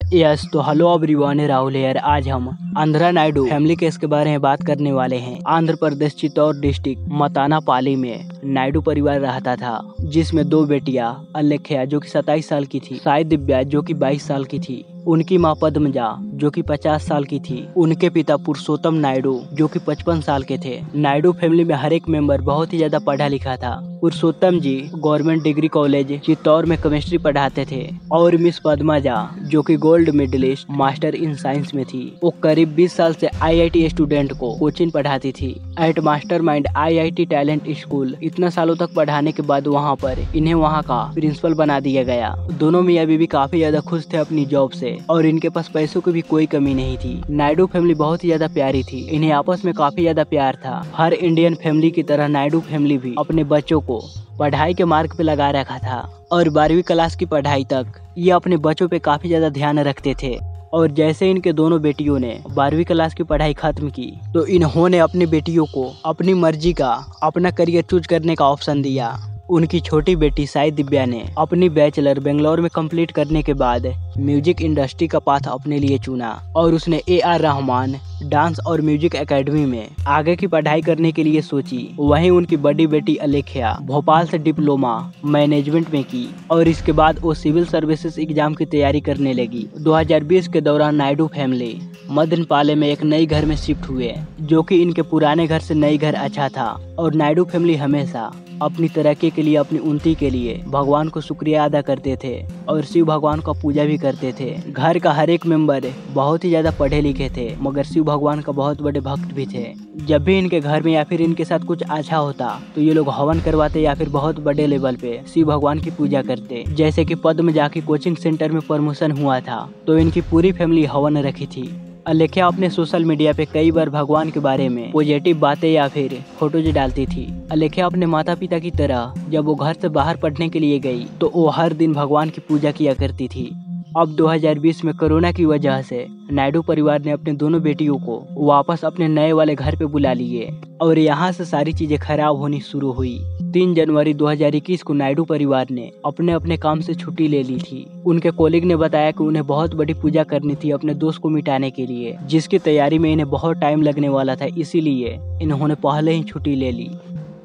Yes तो hello everyone, Rahul यार। आज हम आंध्रा नायडू फैमिली केस के बारे में बात करने वाले हैं। आंध्र प्रदेश चित्तौड़ डिस्ट्रिक्ट मतानापाली में नायडू परिवार रहता था, जिसमें दो बेटियां, अलेख्या जो कि 27 साल की थी, साई दिव्या जो कि 22 साल की थी, उनकी मां पद्मजा जो कि 50 साल की थी, उनके पिता पुरुषोत्तम नायडू जो कि 55 साल के थे। नायडू फैमिली में हर एक मेंबर बहुत ही ज्यादा पढ़ा लिखा था। Purushottam ji government degree college Chittor में केमिस्ट्री पढ़ाते थे और मिस पद्मजा जो कि gold medalist master in science में थी, वो करीब 20 साल से आईआईटी स्टूडेंट को कोचिंग पढ़ाती थी at mastermind IIT talent school. इतना सालों तक पढ़ाने के बाद वहाँ पर इन्हें वहाँ का प्रिंसिपल बना दिया गया। दोनों मियाँ बीवी काफी ज्यादा खुश थे अपनी जॉब से और इनके पास पैसों की भी कोई कमी नहीं थी। नायडू फैमिली बहुत ही ज्यादा प्यारी थी, इन्हें आपस में काफी ज्यादा प्यार था। हर इंडियन फैमिली की तरह नायडू फैमिली भी अपने बच्चों को पढ़ाई के मार्ग पे लगा रखा था और 12वीं क्लास की पढ़ाई तक ये अपने बच्चों पे काफी ज्यादा ध्यान रखते थे। और जैसे इनके दोनों बेटियों ने 12वीं क्लास की पढ़ाई खत्म की तो इन्होंने अपनी बेटियों को अपनी मर्जी का अपना करियर चूज करने का ऑप्शन दिया। उनकी छोटी बेटी साई दिव्या ने अपनी बैचलर बेंगलोर में कंप्लीट करने के बाद म्यूजिक इंडस्ट्री का पाथ अपने लिए चुना और उसने AR रहमान डांस और म्यूजिक एकेडमी में आगे की पढ़ाई करने के लिए सोची। वहीं उनकी बड़ी बेटी अलेख्या भोपाल से डिप्लोमा मैनेजमेंट में की और इसके बाद वो सिविल सर्विसेज एग्जाम की तैयारी करने लगी। 2020 के दौरान नायडू फैमिली मदनपाले में एक नई घर में शिफ्ट हुए, जो कि इनके पुराने घर से नई घर अच्छा था। और नायडू फैमिली हमेशा अपनी तरक्की के लिए, अपनी उन्नति के लिए भगवान को शुक्रिया अदा करते थे और शिव भगवान का पूजा भी करते थे। घर का हर एक मेंबर बहुत ही ज्यादा पढ़े लिखे थे, मगर शिव भगवान का बहुत बड़े भक्त भी थे। जब भी इनके घर में या फिर इनके साथ कुछ अच्छा होता तो ये लोग हवन करवाते या फिर बहुत बड़े लेवल पे शिव भगवान की पूजा करते। जैसे कि पद्मजा की कोचिंग सेंटर में प्रमोशन हुआ था तो इनकी पूरी फैमिली हवन रखी थी। अलेख्या अपने सोशल मीडिया पे कई बार भगवान के बारे में पॉजिटिव बातें या फिर फोटोज डालती थी। अलेख्या अपने माता पिता की तरह जब वो घर से बाहर पढ़ने के लिए गई तो वो हर दिन भगवान की पूजा किया करती थी। अब 2020 में कोरोना की वजह से नायडू परिवार ने अपने दोनों बेटियों को वापस अपने नए वाले घर पे बुला लिए और यहाँ से सारी चीजें खराब होनी शुरू हुई। 3 जनवरी 2021 को नायडू परिवार ने अपने अपने काम से छुट्टी ले ली थी। उनके कोलिग ने बताया कि उन्हें बहुत बड़ी पूजा करनी थी अपने दोस्त को मिटाने के लिए, जिसकी तैयारी में इन्हें बहुत टाइम लगने वाला था, इसीलिए इन्होंने पहले ही छुट्टी ले ली।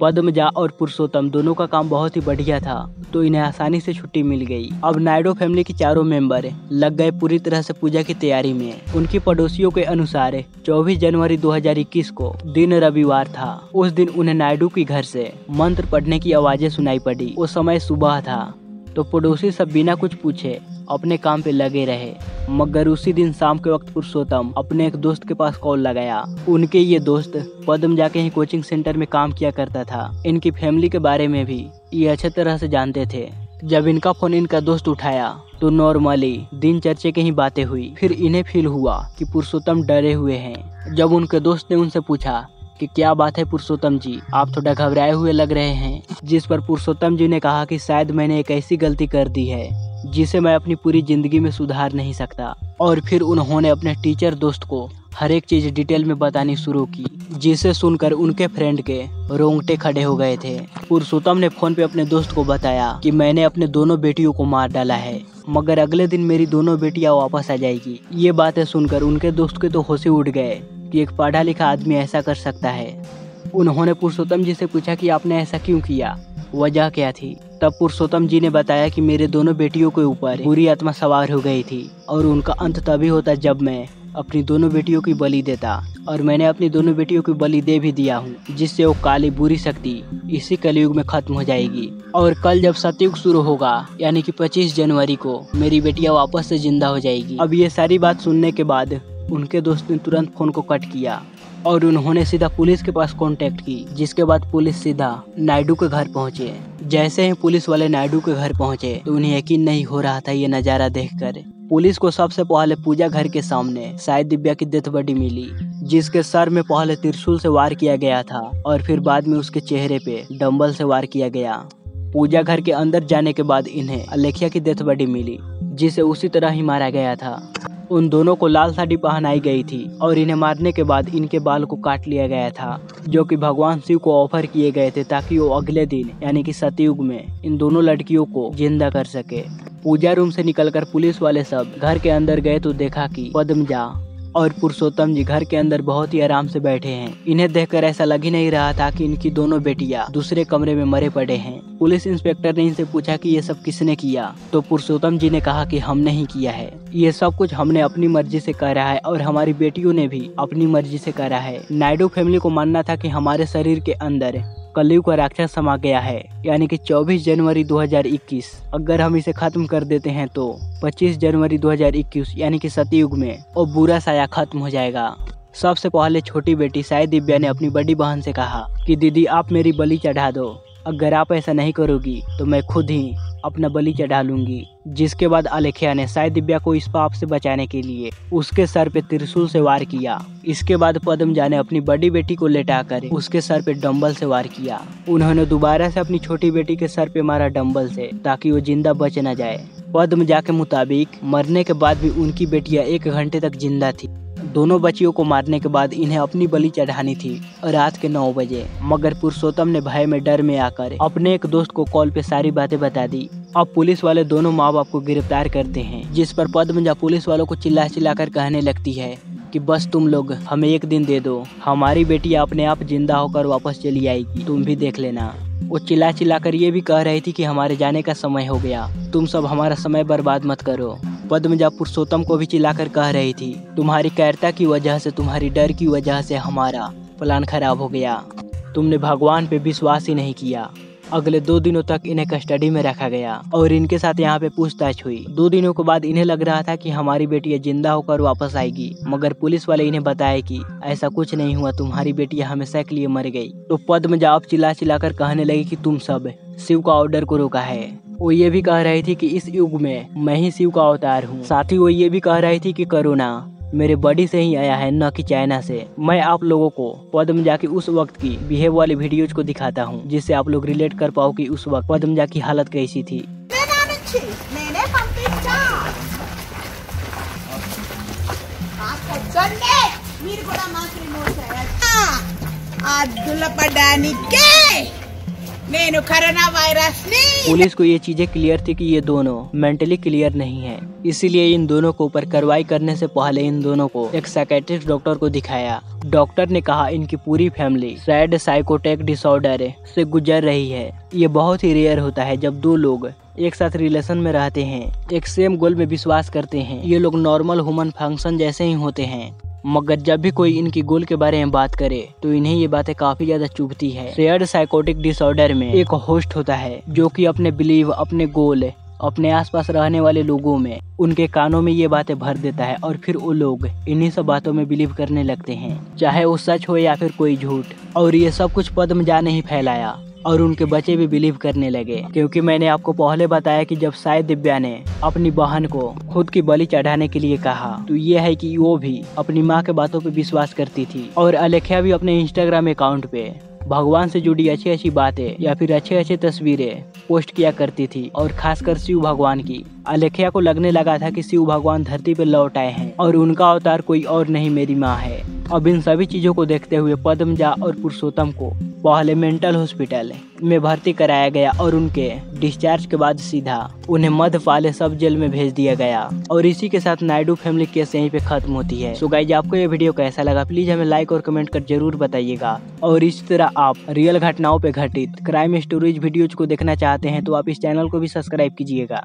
पद्मजा और पुरुषोत्तम दोनों का काम बहुत ही बढ़िया था तो इन्हें आसानी से छुट्टी मिल गई। अब नायडू फैमिली के चारों मेंबर लग गए पूरी तरह से पूजा की तैयारी में। उनकी पड़ोसियों के अनुसार 24 जनवरी 2021 को दिन रविवार था। उस दिन उन्हें नायडू के घर से मंत्र पढ़ने की आवाजें सुनाई पड़ी। उस समय सुबह था तो पड़ोसी सब बिना कुछ पूछे अपने काम पे लगे रहे, मगर उसी दिन शाम के वक्त पुरुषोत्तम अपने एक दोस्त के पास कॉल लगाया। उनके ये दोस्त पद्मजा के ही कोचिंग सेंटर में काम किया करता था। इनकी फैमिली के बारे में भी ये अच्छे तरह से जानते थे। जब इनका फोन इनका दोस्त उठाया तो नॉर्मली दिन चर्चे की ही बातें हुई। फिर इन्हें फील हुआ कि पुरुषोत्तम डरे हुए हैं। जब उनके दोस्त ने उनसे पूछा कि क्या बात है पुरुषोत्तम जी, आप थोड़ा घबराए हुए लग रहे हैं, जिस पर पुरुषोत्तम जी ने कहा कि शायद मैंने एक ऐसी गलती कर दी है जिसे मैं अपनी पूरी जिंदगी में सुधार नहीं सकता। और फिर उन्होंने अपने टीचर दोस्त को हर एक चीज डिटेल में बतानी शुरू की, जिसे सुनकर उनके फ्रेंड के रोंगटे खड़े हो गए थे। पुरुषोत्तम ने फोन पे अपने दोस्त को बताया कि मैंने अपने दोनों बेटियों को मार डाला है, मगर अगले दिन मेरी दोनों बेटियां वापस आ जाएगी। ये बातें सुनकर उनके दोस्त के तो होश ही उड़ गए कि एक पढ़ा लिखा आदमी ऐसा कर सकता है। उन्होंने पुरुषोत्तम जी से पूछा कि आपने ऐसा क्यों किया, वजह क्या थी। तब पुरुषोत्तम जी ने बताया कि मेरे दोनों बेटियों के ऊपर बुरी आत्मा सवार हो गई थी और उनका अंत तभी होता जब मैं अपनी दोनों बेटियों की बलि देता, और मैंने अपनी दोनों बेटियों की बलि दे भी दिया हूँ, जिससे वो काली बुरी शक्ति इसी कलयुग में खत्म हो जाएगी। और कल जब सतयुग शुरू होगा यानी कि 25 जनवरी को मेरी बेटियां वापस से जिंदा हो जाएगी। अब ये सारी बात सुनने के बाद उनके दोस्त ने तुरंत फोन को कट किया और उन्होंने सीधा पुलिस के पास कांटेक्ट की, जिसके बाद पुलिस सीधा नायडू के घर पहुंचे। जैसे ही पुलिस वाले नायडू के घर पहुंचे तो उन्हें यकीन नहीं हो रहा था ये नजारा देखकर। पुलिस को सबसे पहले पूजा घर के सामने साई दिव्या की डेथ बॉडी मिली, जिसके सर में पहले त्रिशूल से वार किया गया था और फिर बाद में उसके चेहरे पे डंबल से वार किया गया। पूजा घर के अंदर जाने के बाद इन्हें अलेख्या की डेथ बॉडी मिली, जिसे उसी तरह ही मारा गया था। उन दोनों को लाल साड़ी पहनाई गई थी और इन्हें मारने के बाद इनके बाल को काट लिया गया था, जो कि भगवान शिव को ऑफर किए गए थे ताकि वो अगले दिन यानी कि सतयुग में इन दोनों लड़कियों को जिंदा कर सके। पूजा रूम से निकलकर पुलिस वाले सब घर के अंदर गए तो देखा कि पद्मजा और पुरुषोत्तम जी घर के अंदर बहुत ही आराम से बैठे हैं। इन्हें देखकर ऐसा लग ही नहीं रहा था कि इनकी दोनों बेटियां दूसरे कमरे में मरे पड़े हैं। पुलिस इंस्पेक्टर ने इनसे पूछा कि ये सब किसने किया, तो पुरुषोत्तम जी ने कहा कि हमने ही किया है। ये सब कुछ हमने अपनी मर्जी से करा है और हमारी बेटियों ने भी अपनी मर्जी से करा है। नायडू फैमिली को मानना था कि हमारे शरीर के अंदर कलयुग का राक्षस समा गया है, यानी कि 24 जनवरी 2021 अगर हम इसे खत्म कर देते हैं तो 25 जनवरी 2021 यानी कि सतयुग में वो बुरा साया खत्म हो जाएगा। सबसे पहले छोटी बेटी साई दिव्या ने अपनी बड़ी बहन से कहा कि दीदी आप मेरी बलि चढ़ा दो, अगर आप ऐसा नहीं करोगी तो मैं खुद ही अपना बलि चढ़ा लूंगी। जिसके बाद अलेख्या ने साई दिव्या को इस पाप से बचाने के लिए उसके सर पे त्रिशूल से वार किया। इसके बाद पद्मजा ने अपनी बड़ी बेटी को लेटाकर उसके सर पे डंबल से वार किया। उन्होंने दोबारा से अपनी छोटी बेटी के सर पे मारा डंबल से ताकि वो जिंदा बच न जाए। पद्मजा के मुताबिक मरने के बाद भी उनकी बेटियां 1 घंटे तक जिंदा थी। दोनों बच्चियों को मारने के बाद इन्हें अपनी बलि चढ़ानी थी रात के 9 बजे, मगर पुरुषोत्तम ने भय में डर में आकर अपने एक दोस्त को कॉल पे सारी बातें बता दी। अब पुलिस वाले दोनों माँ बाप को गिरफ्तार करते हैं, जिस पर पद्मजा पुलिस वालों को चिल्ला चिल्ला कर कहने लगती है कि बस तुम लोग हमें 1 दिन दे दो, हमारी बेटी अपने आप जिंदा होकर वापस चली आएगी, तुम भी देख लेना। वो चिल्ला चिल्ला कर ये भी कह रही थी कि हमारे जाने का समय हो गया, तुम सब हमारा समय बर्बाद मत करो। पद्मजा पुरुषोत्तम को भी चिल्लाकर कह रही थी तुम्हारी कायरता की वजह से, तुम्हारी डर की वजह से हमारा प्लान खराब हो गया, तुमने भगवान पे विश्वास ही नहीं किया। अगले 2 दिनों तक इन्हें कस्टडी में रखा गया और इनके साथ यहाँ पे पूछताछ हुई। 2 दिनों के बाद इन्हें लग रहा था कि हमारी बेटियां जिंदा होकर वापस आएगी, मगर पुलिस वाले इन्हें बताए कि ऐसा कुछ नहीं हुआ, तुम्हारी बेटियां हमेशा के लिए मर गई। तो पद्मजा अब चिल्ला चिल्ला कर कहने लगी कि तुम सब शिव का ऑर्डर को रोका है। वो ये भी कह रही थी कि इस युग में मैं ही शिव का अवतार हूँ। साथ ही वो ये भी कह रही थी कि कोरोना मेरे बॉडी से ही आया है, न कि चाइना से। मैं आप लोगों को पद्मजा की उस वक्त की बिहेव वाली वीडियोज को दिखाता हूँ, जिससे आप लोग रिलेट कर पाओ कि उस वक्त पद्मजा की हालत कैसी थी। पुलिस को ये चीजें क्लियर थी कि ये दोनों मेंटली क्लियर नहीं है, इसीलिए इन दोनों को ऊपर कार्रवाई करने से पहले इन दोनों को एक साइकेट्रिस्ट डॉक्टर को दिखाया। डॉक्टर ने कहा इनकी पूरी फैमिली सैड साइकोटिक डिसऑर्डर से गुजर रही है। ये बहुत ही रेयर होता है जब 2 लोग एक साथ रिलेशन में रहते हैं, एक सेम गोल में विश्वास करते हैं। ये लोग नॉर्मल ह्यूमन फंक्शन जैसे ही होते हैं, मगर जब भी कोई इनकी गोल के बारे में बात करे तो इन्हें ये बातें काफी ज्यादा चुभती है। शेयर्ड साइकोटिक डिसऑर्डर में एक होस्ट होता है जो कि अपने बिलीव, अपने गोल, अपने आसपास रहने वाले लोगों में उनके कानों में ये बातें भर देता है और फिर वो लोग इन्हीं सब बातों में बिलीव करने लगते हैं, चाहे वो सच हो या फिर कोई झूठ। और ये सब कुछ पद्मजा ने ही फैलाया और उनके बच्चे भी बिलीव करने लगे, क्योंकि मैंने आपको पहले बताया कि जब साई दिव्या ने अपनी बहन को खुद की बलि चढ़ाने के लिए कहा तो ये है कि वो भी अपनी माँ के बातों पे विश्वास करती थी। और अलेख्या भी अपने इंस्टाग्राम अकाउंट पे भगवान से जुड़ी अच्छी अच्छी बातें या फिर अच्छे अच्छे तस्वीरें पोस्ट किया करती थी, और खासकर शिव भगवान की। अलेख्या को लगने लगा था कि शिव भगवान धरती पर लौट आए हैं और उनका अवतार कोई और नहीं मेरी माँ है। अब इन सभी चीजों को देखते हुए पद्मजा और पुरुषोत्तम को पहले मेंटल हॉस्पिटल में भर्ती कराया गया और उनके डिस्चार्ज के बाद सीधा उन्हें मध्यपाले सब जेल में भेज दिया गया। और इसी के साथ नायडू फैमिली केस यहीं पे खत्म होती है। सो गाइज, आपको ये वीडियो कैसा लगा प्लीज हमें लाइक और कमेंट कर जरूर बताइएगा। और इसी तरह आप रियल घटनाओं पे घटित क्राइम स्टोरीज वीडियोज को देखना चाहते हैं तो आप इस चैनल को भी सब्सक्राइब कीजिएगा।